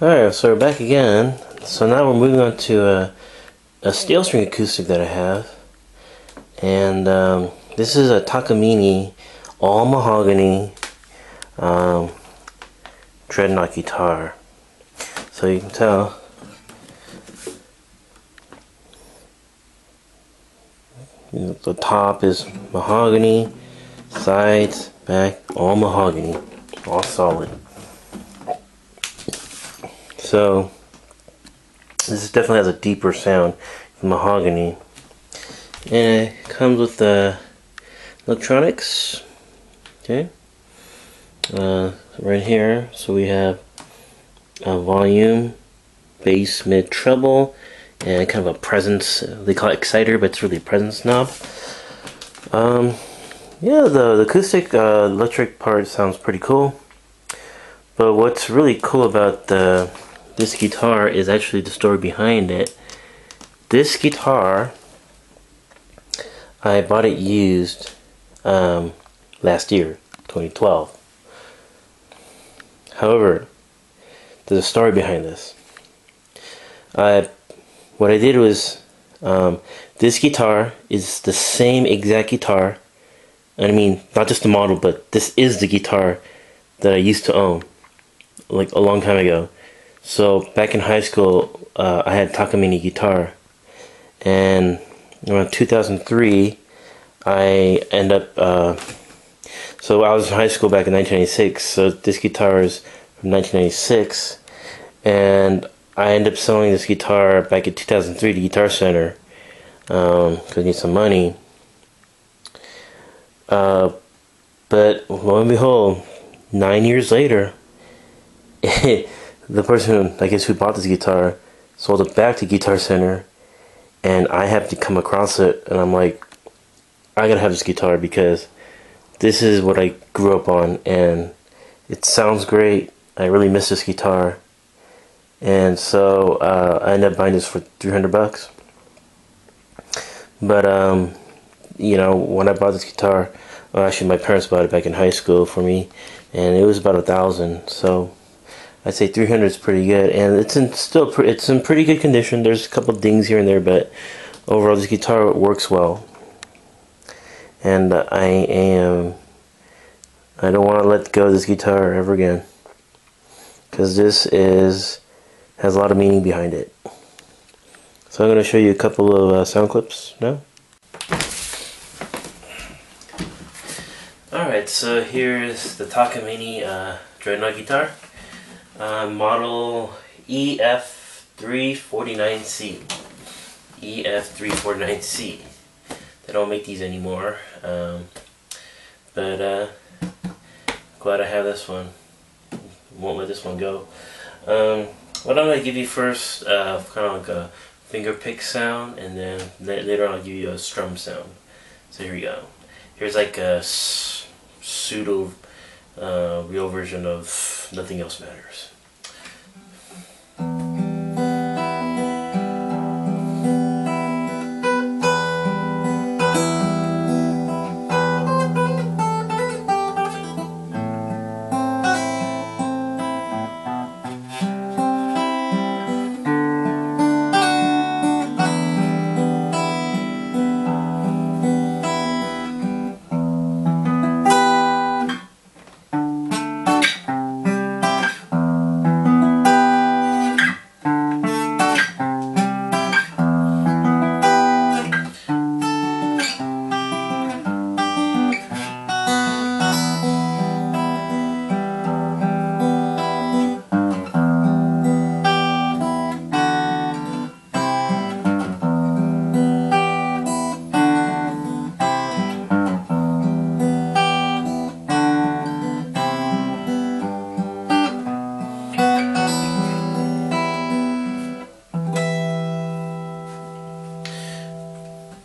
Alright, so we're back again. So now we're moving on to a steel string acoustic that I have. And this is a takamine, all mahogany dreadnought guitar. So you can tell the top is mahogany, sides, back, all mahogany, all solid. So this definitely has a deeper sound than mahogany, and it comes with the electronics. Okay, right here. So we have a volume, bass, mid, treble, and kind of a presence. They call it exciter, but it's really a presence knob. Yeah, the acoustic electric part sounds pretty cool. But what's really cool about this guitar is actually the story behind it. This guitar, I bought it used last year, 2012. However, there's a story behind this. What I did was, this guitar is the same exact guitar. I mean, not just the model, but this is the guitar that I used to own, like a long time ago. So back in high school, I had takamine guitar, and around 2003, I end up. So I was in high school back in 1996. So this guitar is from 1996, and I ended up selling this guitar back in 2003 to Guitar Center because I need some money. But lo and behold, 9 years later, the person, I guess, who bought this guitar sold it back to Guitar Center, and I have to come across it, and I'm like, I gotta have this guitar because this is what I grew up on, and it sounds great. I really miss this guitar, and so I ended up buying this for $300. But you know, when I bought this guitar, well, actually my parents bought it back in high school for me, and it was about $1,000. So I'd say 300 is pretty good, and it's in pretty good condition. There's a couple dings here and there, but overall this guitar works well. And I don't want to let go of this guitar ever again, because this has a lot of meaning behind it. So I'm going to show you a couple of sound clips now. Alright, so here's the takamine dreadnought guitar. Model EF349C. EF349C. They don't make these anymore, but glad I have this one. Won't let this one go. What I'm going to give you first, kind of like a finger pick sound, and then later on I'll give you a strum sound. So here we go. Here's like a pseudo real version of Nothing Else Matters.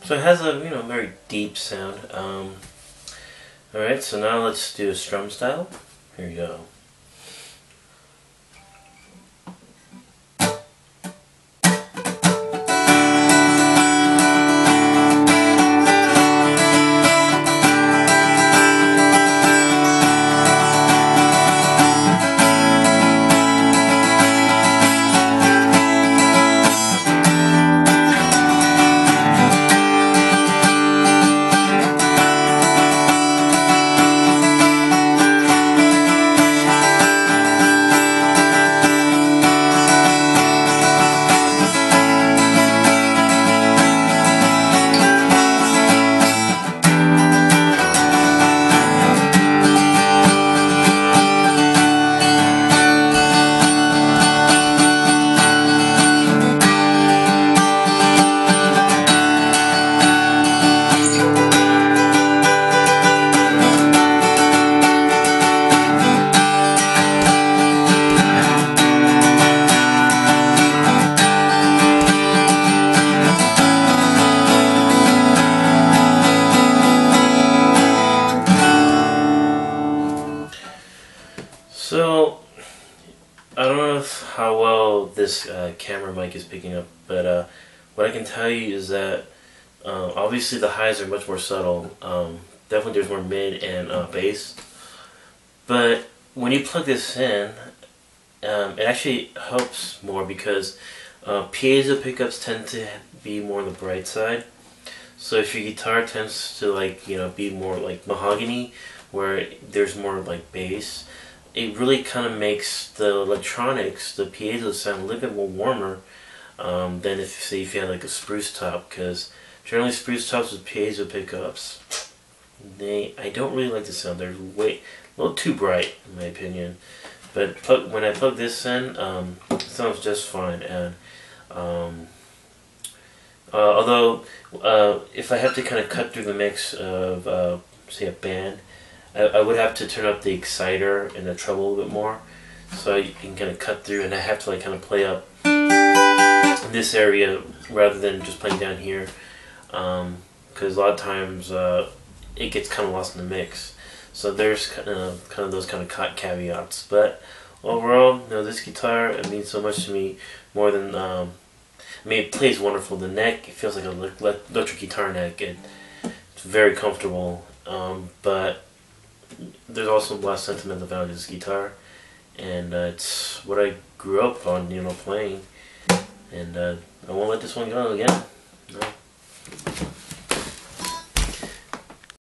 So it has a very deep sound. Alright, so now let's do a strum style. Here we go. I don't know how well this camera mic is picking up, but what I can tell you is that obviously the highs are much more subtle. Definitely there's more mid and bass. But when you plug this in, it actually helps more because piezo pickups tend to be more on the bright side. So if your guitar tends to be more like mahogany, where there's more like bass, it really kind of makes the electronics, the piezo sound a little bit more warmer than if you had like a spruce top, because generally spruce tops with piezo pickups, I don't really like the sound. They're a little too bright in my opinion. But when I plug this in, it sounds just fine. And although if I have to kind of cut through the mix of say a band, I would have to turn up the exciter and the treble a little bit more, so you can kind of cut through, and I have to like kind of play up in this area rather than just playing down here, because a lot of times it gets kind of lost in the mix. So there's kind of those kind of caveats. But overall, this guitar, it means so much to me, more than I mean, it plays wonderful. The neck, it feels like an electric guitar neck. It's very comfortable, but there's also a lot of sentimental value to this guitar, and it's what I grew up on, playing, and I won't let this one go again. No.